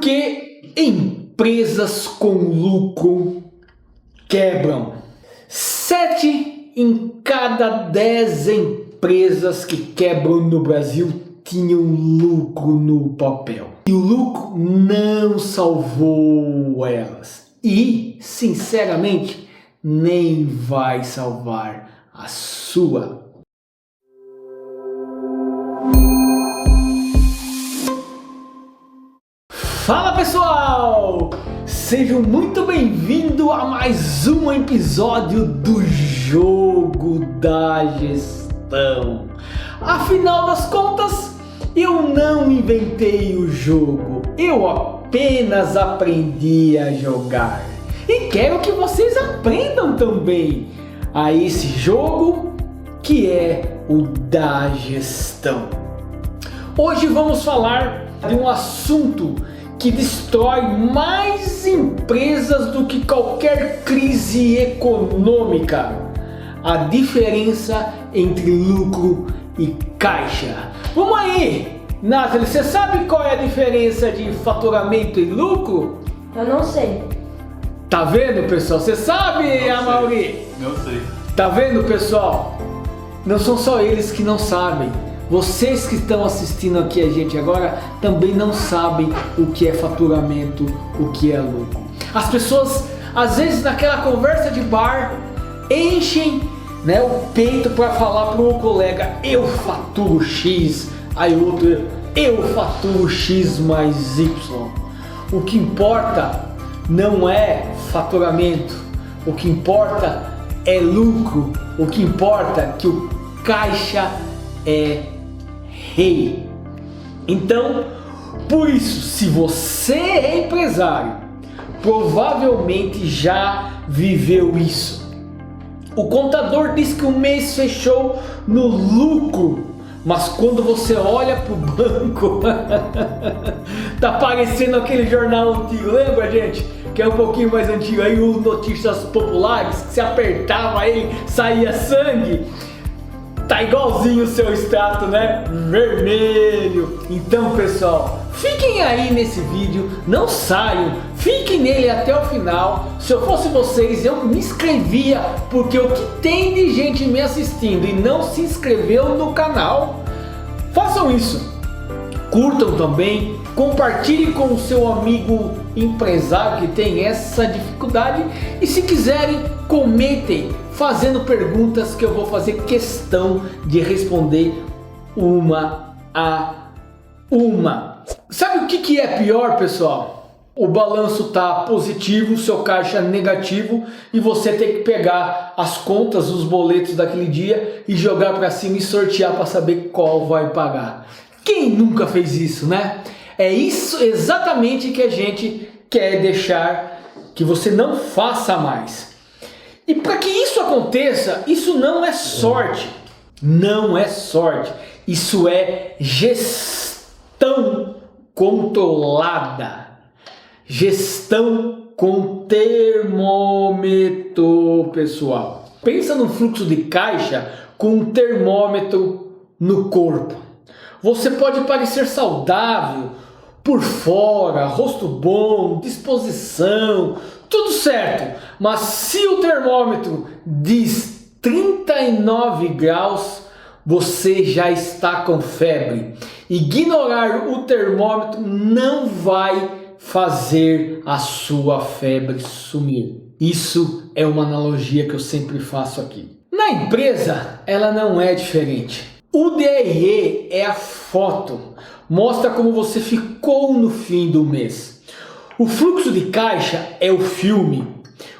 Porque empresas com lucro quebram. 7 em cada 10 empresas que quebram no Brasil tinham lucro no papel. E o lucro não salvou elas. E, sinceramente, nem vai salvar a sua. Fala pessoal! Sejam muito bem-vindos a mais um episódio do Jogo da Gestão. Afinal das contas, eu não inventei o jogo, eu apenas aprendi a jogar. E quero que vocês aprendam também a esse jogo que é o da gestão. Hoje vamos falar de um assunto que destrói mais empresas do que qualquer crise econômica: a diferença entre lucro e caixa. Vamos aí, Nathalie, você sabe qual é a diferença de faturamento e lucro? Eu não sei. Tá vendo, pessoal? Você sabe, Amaury? Não sei. Tá vendo, pessoal? Não são só eles que não sabem. Vocês que estão assistindo aqui a gente agora também não sabem o que é faturamento, o que é lucro. As pessoas, às vezes, naquela conversa de bar, enchem, o peito para falar para o colega: eu faturo X, aí o outro: eu faturo X mais Y. O que importa não é faturamento, o que importa é lucro, o que importa é que o caixa é rei. Então, por isso, se você é empresário, provavelmente já viveu isso. O contador diz que o mês fechou no lucro, mas quando você olha para o banco, tá parecendo aquele jornal antigo, lembra, gente? Que é um pouquinho mais antigo aí, o Notícias Populares, que se apertava ele, saía sangue. Tá igualzinho o seu extrato, né? Vermelho. Então, pessoal, fiquem aí nesse vídeo, não saiam, fiquem nele até o final. Se eu fosse vocês, eu me inscrevia, porque o que tem de gente me assistindo e não se inscreveu no canal, façam isso. Curtam também, compartilhem com o seu amigo empresário que tem essa dificuldade e, se quiserem, comentem fazendo perguntas que eu vou fazer questão de responder uma a uma. Sabe o que é pior, pessoal? O balanço tá positivo, seu caixa negativo e você tem que pegar as contas, os boletos daquele dia e jogar para cima e sortear para saber qual vai pagar. Quem nunca fez isso, né? É isso exatamente que a gente quer deixar que você não faça mais. E para que isso aconteça, isso não é sorte. Não é sorte. Isso é gestão controlada. Gestão com termômetro, pessoal. Pensa no fluxo de caixa com um termômetro no corpo. Você pode parecer saudável por fora, rosto bom, disposição, tudo certo. Mas se o termômetro diz 39 graus, você já está com febre. Ignorar o termômetro não vai fazer a sua febre sumir. Isso é uma analogia que eu sempre faço aqui. Na empresa, ela não é diferente. O DRE é a foto, mostra como você ficou no fim do mês. O fluxo de caixa é o filme,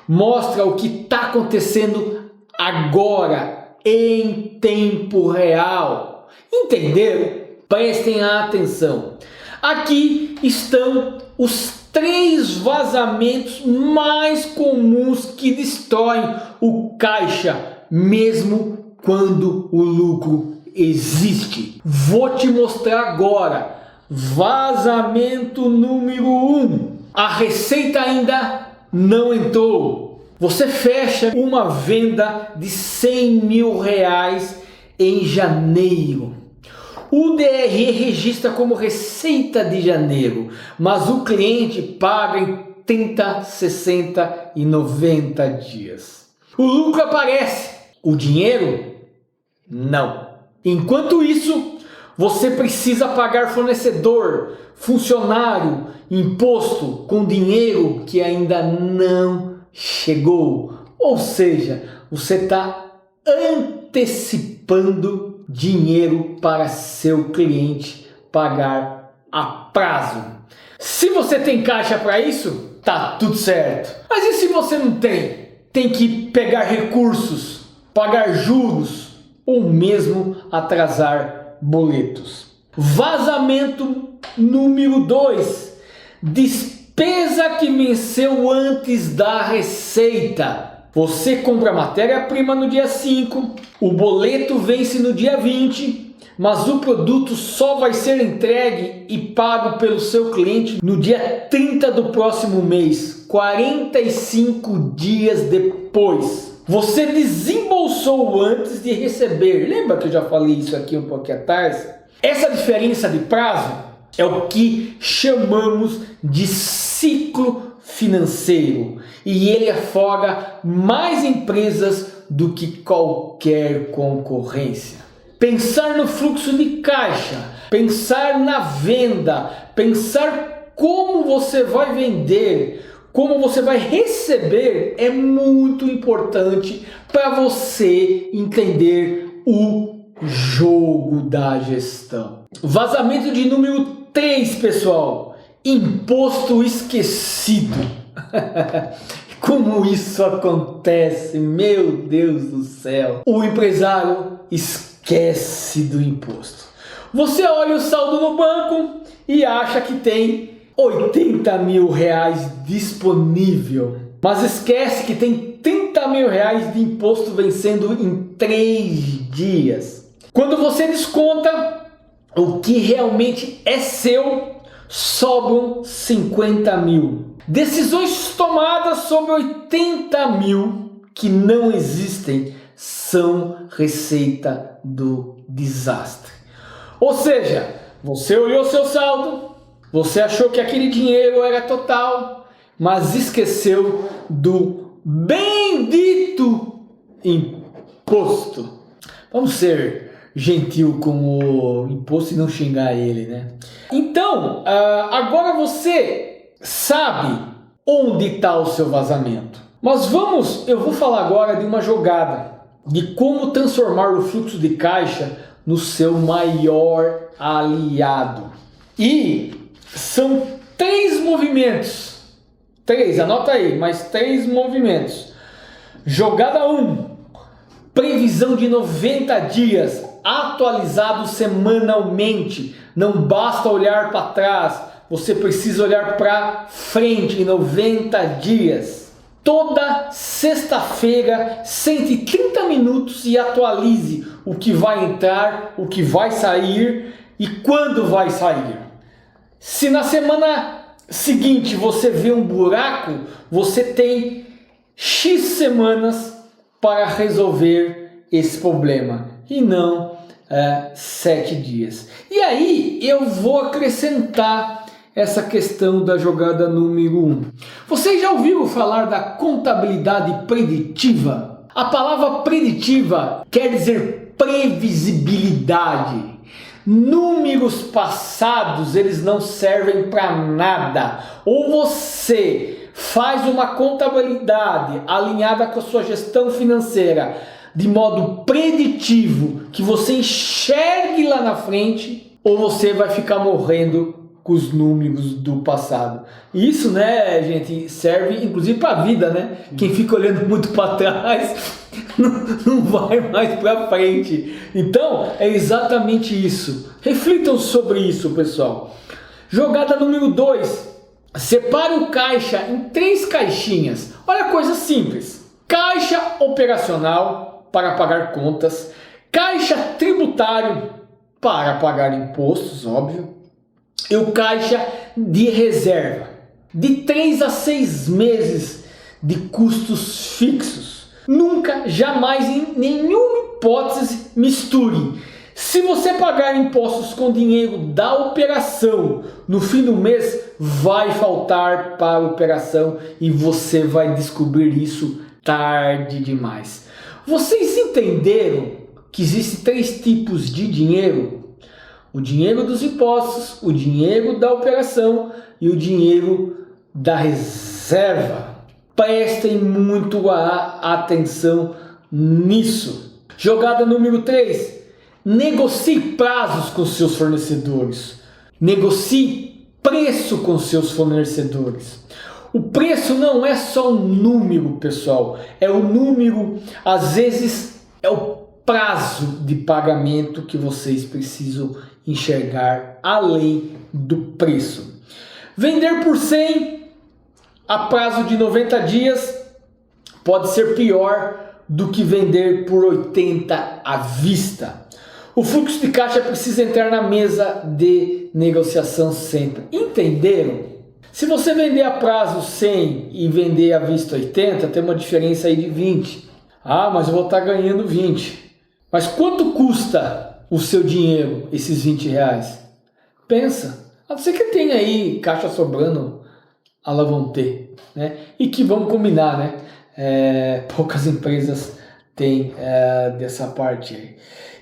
mostra o que está acontecendo agora, em tempo real. Entenderam? Prestem atenção. Aqui estão os 3 vazamentos mais comuns que destroem o caixa, mesmo quando o lucro existe. Vou te mostrar agora. Vazamento número 1. A receita ainda não entrou. Você fecha uma venda de R$100 mil em janeiro. O DRE registra como receita de janeiro, mas o cliente paga em 30, 60 e 90 dias. O lucro aparece, o dinheiro não. Enquanto isso, você precisa pagar fornecedor, funcionário, imposto com dinheiro que ainda não chegou. Ou seja, você está antecipando dinheiro para seu cliente pagar a prazo. Se você tem caixa para isso, tá tudo certo. Mas e se você não tem? Tem que pegar recursos, pagar juros ou mesmo atrasar boletos. Vazamento número 2. Despesa que venceu antes da receita. Você compra matéria-prima no dia 5, o boleto vence no dia 20, mas o produto só vai ser entregue e pago pelo seu cliente no dia 30 do próximo mês, 45 dias depois. Você desembolsou antes de receber. Lembra que eu já falei isso aqui um pouquinho atrás? Essa diferença de prazo é o que chamamos de ciclo financeiro. E ele afoga mais empresas do que qualquer concorrência. Pensar no fluxo de caixa, pensar na venda, pensar como você vai vender, como você vai receber é muito importante para você entender o jogo da gestão. Vazamento de número 3, pessoal. Imposto esquecido. Como isso acontece, meu Deus do céu. O empresário esquece do imposto. Você olha o saldo no banco e acha que tem 80 mil reais disponível, mas esquece que tem 30 mil reais de imposto vencendo em 3 dias. Quando você desconta o que realmente é seu, sobram 50 mil. Decisões tomadas sobre 80 mil que não existem são receita do desastre. Ou seja, você olhou seu saldo, você achou que aquele dinheiro era total, mas esqueceu do bendito imposto. Vamos ser gentil com o imposto e não xingar ele, né? Então, agora você sabe onde está o seu vazamento. Mas eu vou falar agora de uma jogada, de como transformar o fluxo de caixa no seu maior aliado. E são 3 movimentos. 3, anota aí, mais 3 movimentos. Jogada 1, previsão de 90 dias, atualizado semanalmente. Não basta olhar para trás, você precisa olhar para frente em 90 dias. Toda sexta-feira, sente 30 minutos e atualize o que vai entrar, o que vai sair e quando vai sair. Se na semana seguinte você vê um buraco, você tem X semanas para resolver esse problema e não 7 dias. E aí eu vou acrescentar essa questão da jogada número 1. Vocês já ouviram falar da contabilidade preditiva? A palavra preditiva quer dizer previsibilidade. Números passados, eles não servem para nada. Ou você faz uma contabilidade alinhada com a sua gestão financeira de modo preditivo, que você enxergue lá na frente, ou você vai ficar morrendo com os números do passado. E isso, né, gente, serve inclusive para a vida, né? Quem fica olhando muito para trás não vai mais para frente. Então, é exatamente isso. Reflitam sobre isso, pessoal. Jogada número 2. Separe o caixa em 3 caixinhas. Olha, coisa simples. Caixa operacional para pagar contas. Caixa tributário para pagar impostos, óbvio. E o caixa de reserva, de 3 a 6 meses de custos fixos. Nunca, jamais, em nenhuma hipótese, misture Se você pagar impostos com dinheiro da operação, no fim do mês vai faltar para a operação e você vai descobrir isso tarde demais. Vocês entenderam que existem 3 tipos de dinheiro? O dinheiro dos impostos, o dinheiro da operação e o dinheiro da reserva. Prestem muito atenção nisso. Jogada número 3. Negocie prazos com seus fornecedores. Negocie preço com seus fornecedores. O preço não é só um número, pessoal. É o número, às vezes, é o prazo de pagamento que vocês precisam enxergar além do preço. Vender por 100 a prazo de 90 dias pode ser pior do que vender por 80 à vista. O fluxo de caixa precisa entrar na mesa de negociação sempre. Entenderam? Se você vender a prazo 100 e vender à vista 80, tem uma diferença aí de 20. Ah, mas eu vou estar ganhando 20. Mas quanto custa o seu dinheiro, esses 20 reais? Pensa. A não ser que tenha aí caixa sobrando, ela vão ter, né? E que vamos combinar, né? Poucas empresas têm dessa parte aí.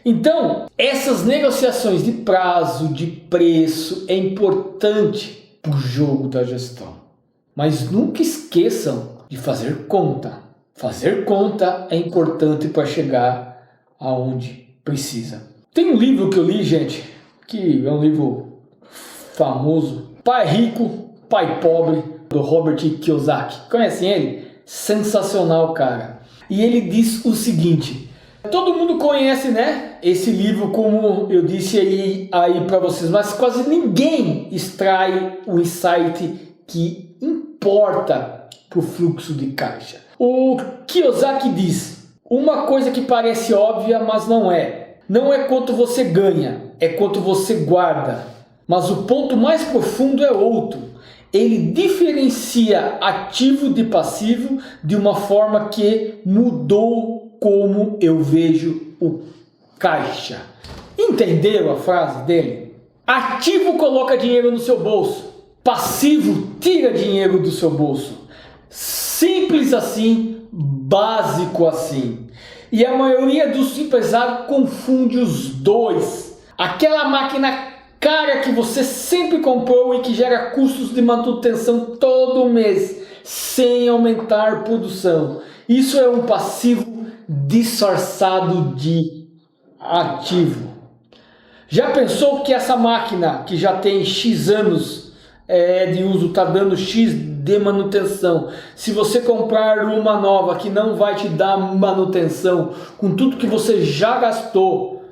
Então, essas negociações de prazo, de preço, é importante para o jogo da gestão. Mas nunca esqueçam de fazer conta. Fazer conta é importante para chegar aonde precisa. Tem um livro que eu li, gente, que é um livro famoso, Pai Rico, Pai Pobre, do Robert Kiyosaki. Conhecem ele? Sensacional, cara. E ele diz o seguinte: todo mundo conhece, né, esse livro, como eu disse aí para vocês, mas quase ninguém extrai o insight que importa para o fluxo de caixa. O Kiyosaki diz: uma coisa que parece óbvia, mas não é. Não é quanto você ganha, é quanto você guarda. Mas o ponto mais profundo é outro. Ele diferencia ativo de passivo de uma forma que mudou como eu vejo o caixa. Entenderam a frase dele? Ativo coloca dinheiro no seu bolso. Passivo tira dinheiro do seu bolso. Simples assim, básico assim. E a maioria dos empresários confunde os dois. Aquela máquina cara que você sempre comprou e que gera custos de manutenção todo mês, sem aumentar a produção. Isso é um passivo disfarçado de ativo. Já pensou que essa máquina, que já tem X anos de uso, está dando X de manutenção? Se você comprar uma nova que não vai te dar manutenção, com tudo que você já gastou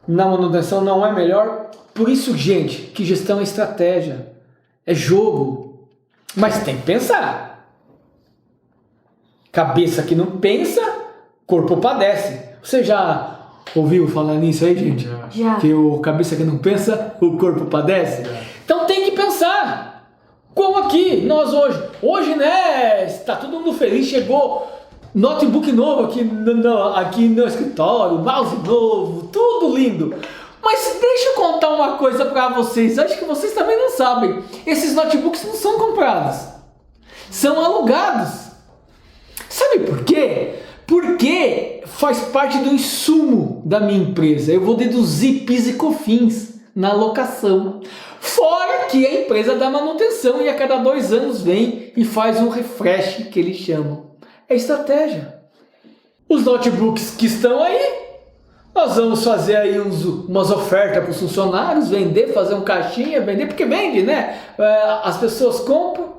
na manutenção, não é melhor? Por isso, gente, que gestão é estratégia, é jogo, mas tem que pensar. Cabeça que não pensa, corpo padece. Você já ouviu falar nisso aí, gente? Já. Que o cabeça que não pensa, o corpo padece? Então tem que pensar. Como aqui, nós hoje, né, está todo mundo feliz, chegou notebook novo aqui no escritório, mouse novo, tudo lindo. Mas deixa eu contar uma coisa para vocês, acho que vocês também não sabem. Esses notebooks não são comprados, são alugados. Sabe por quê? Porque faz parte do insumo da minha empresa. Eu vou deduzir PIS e COFINS na locação. Fora que a empresa dá manutenção e a cada 2 anos vem e faz um refresh, que eles chamam. É estratégia. Os notebooks que estão aí, nós vamos fazer aí umas ofertas para os funcionários, vender, fazer um caixinha, vender, porque vende, né? As pessoas compram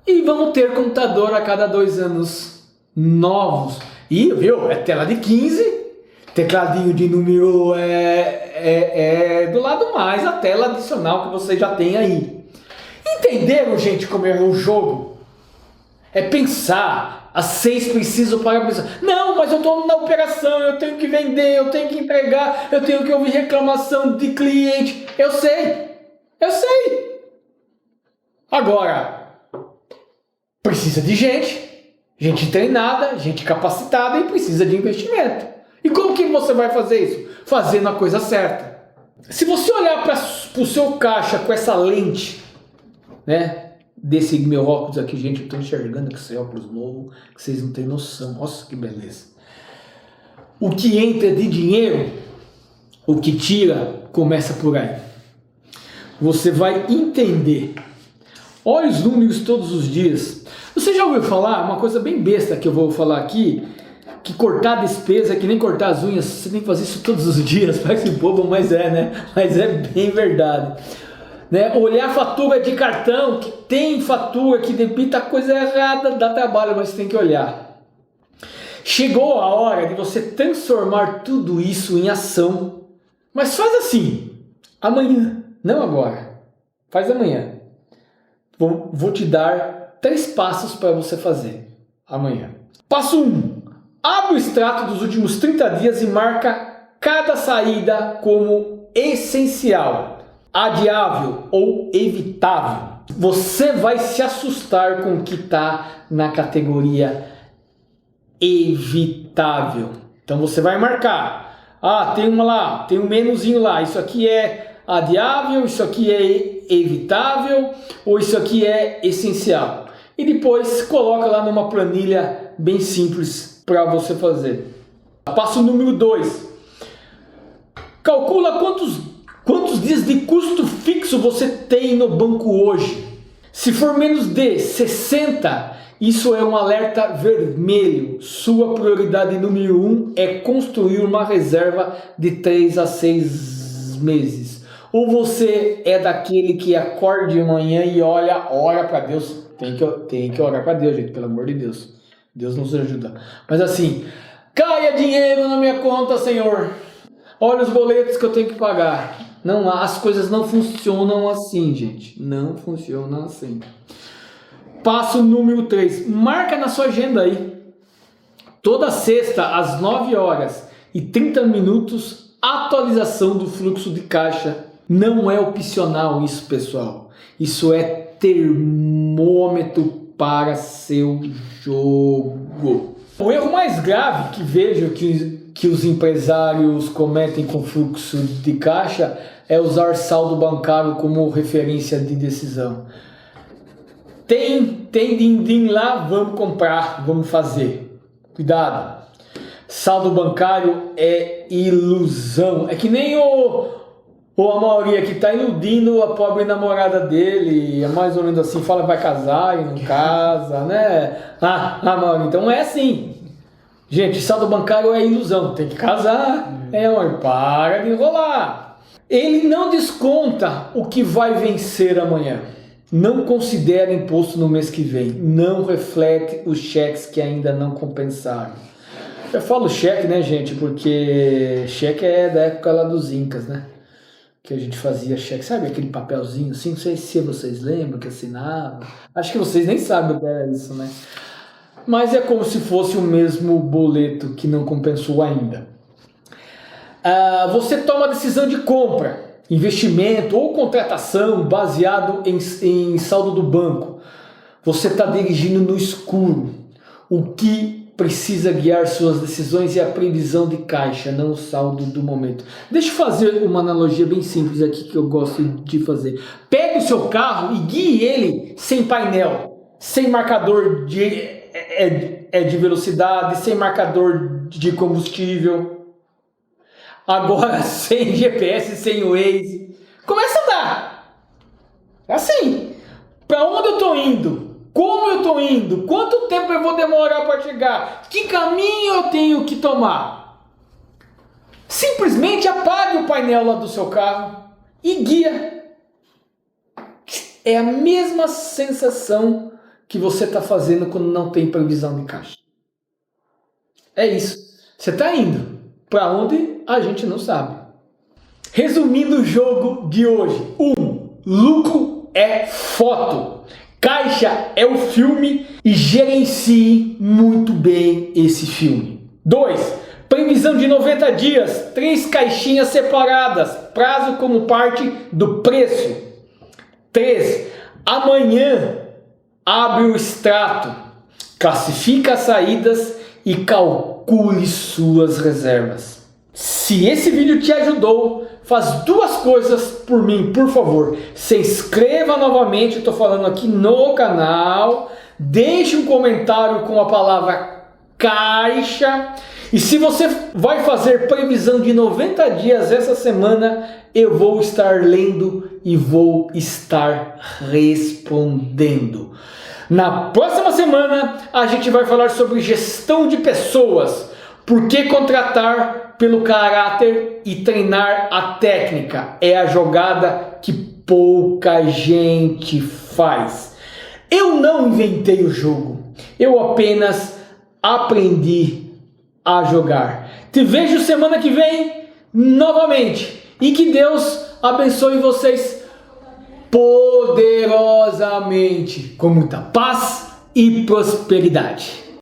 e vamos ter computador a cada 2 anos novos. E, viu, é tela de 15, tecladinho de número do lado mais a tela adicional que você já tem aí. Entenderam, gente, como é o jogo? É pensar. Às 6 preciso para pensar. Não, mas eu estou na operação, eu tenho que vender, eu tenho que entregar, eu tenho que ouvir reclamação de cliente. Eu sei. Agora, precisa de gente treinada, gente capacitada e precisa de investimento. E como que você vai fazer isso? fazendo a coisa certa. Se você olhar para o seu caixa com essa lente, né, desse meu óculos aqui, gente, eu estou enxergando com esse óculos novo, que vocês não têm noção. Nossa, que beleza. O que entra de dinheiro, o que tira, começa por aí. Você vai entender. Olha os números todos os dias. Você já ouviu falar, uma coisa bem besta que eu vou falar aqui, que cortar a despesa é que nem cortar as unhas, você tem que fazer isso todos os dias, parece bobo, mas é, né? Mas é bem verdade. Né? Olhar fatura de cartão, que tem fatura que debita coisa errada, dá trabalho, mas tem que olhar. Chegou a hora de você transformar tudo isso em ação, mas faz assim, amanhã, não agora, faz amanhã. Vou te dar 3 passos para você fazer amanhã. Passo 1. Abre o extrato dos últimos 30 dias e marca cada saída como essencial, adiável ou evitável. Você vai se assustar com o que está na categoria evitável. Então você vai marcar. Ah, tem uma lá, tem um menuzinho lá. Isso aqui é adiável, isso aqui é evitável ou isso aqui é essencial. E depois coloca lá numa planilha bem simples para você fazer. Passo número 2. Calcula quantos dias de custo fixo você tem no banco hoje. Se for menos de 60, isso é um alerta vermelho. Sua prioridade número 1 é construir uma reserva de 3 a 6 meses. Ou você é daquele que acorda de manhã e ora para Deus. Tem que orar para Deus, gente, pelo amor de Deus. Deus nos ajuda. Mas assim, caia dinheiro na minha conta, Senhor. Olha os boletos que eu tenho que pagar. Não, as coisas não funcionam assim, gente. Não funcionam assim. Passo número 3. Marca na sua agenda aí. Toda sexta, às 9h30, atualização do fluxo de caixa. Não é opcional isso, pessoal. Isso é termômetro para seu jogo. O erro mais grave que vejo que os empresários cometem com fluxo de caixa é usar saldo bancário como referência de decisão. Tem din-din lá, vamos comprar, vamos fazer. Cuidado. Saldo bancário é ilusão. É que nem a maioria que está iludindo a pobre namorada dele, é mais ou menos assim, fala que vai casar e não casa, né? Maioria, então é assim. Gente, saldo bancário é ilusão, tem que casar, amor, para de enrolar. Ele não desconta o que vai vencer amanhã. Não considera imposto no mês que vem. Não reflete os cheques que ainda não compensaram. Eu falo cheque, né, gente, porque cheque é da época lá dos Incas, né? Que a gente fazia cheque, sabe aquele papelzinho assim, não sei se vocês lembram que assinava, acho que vocês nem sabem o que era isso, né? Mas é como se fosse o mesmo boleto que não compensou ainda. Você toma a decisão de compra, investimento ou contratação baseado em saldo do banco. Você está dirigindo no escuro. O que precisa guiar suas decisões é a previsão de caixa, não o saldo do momento. Deixa eu fazer uma analogia bem simples aqui que eu gosto de fazer. Pegue o seu carro e guie ele sem painel, sem marcador de velocidade, sem marcador de combustível. Agora sem GPS, sem Waze. Começa a andar. Assim. Para onde eu estou indo? Como eu estou indo? Quanto tempo eu vou demorar para chegar? Que caminho eu tenho que tomar? Simplesmente apague o painel lá do seu carro e guia. É a mesma sensação que você está fazendo quando não tem previsão de caixa. É isso. Você está indo para onde a gente não sabe. Resumindo o jogo de hoje. 1. Lucro é foto. Caixa é o filme e gerencie muito bem esse filme. 2. Previsão de 90 dias, 3 caixinhas separadas, prazo como parte do preço. 3. Amanhã, abre o extrato, classifica as saídas e calcule suas reservas. Se esse vídeo te ajudou, faz duas coisas por mim, por favor. Se inscreva novamente, eu estou falando aqui no canal. Deixe um comentário com a palavra caixa. E se você vai fazer previsão de 90 dias essa semana, eu vou estar lendo e vou estar respondendo. Na próxima semana, a gente vai falar sobre gestão de pessoas. Por que contratar pelo caráter e treinar a técnica? É a jogada que pouca gente faz. Eu não inventei o jogo, eu apenas aprendi a jogar. Te vejo semana que vem novamente e que Deus abençoe vocês poderosamente, com muita paz e prosperidade.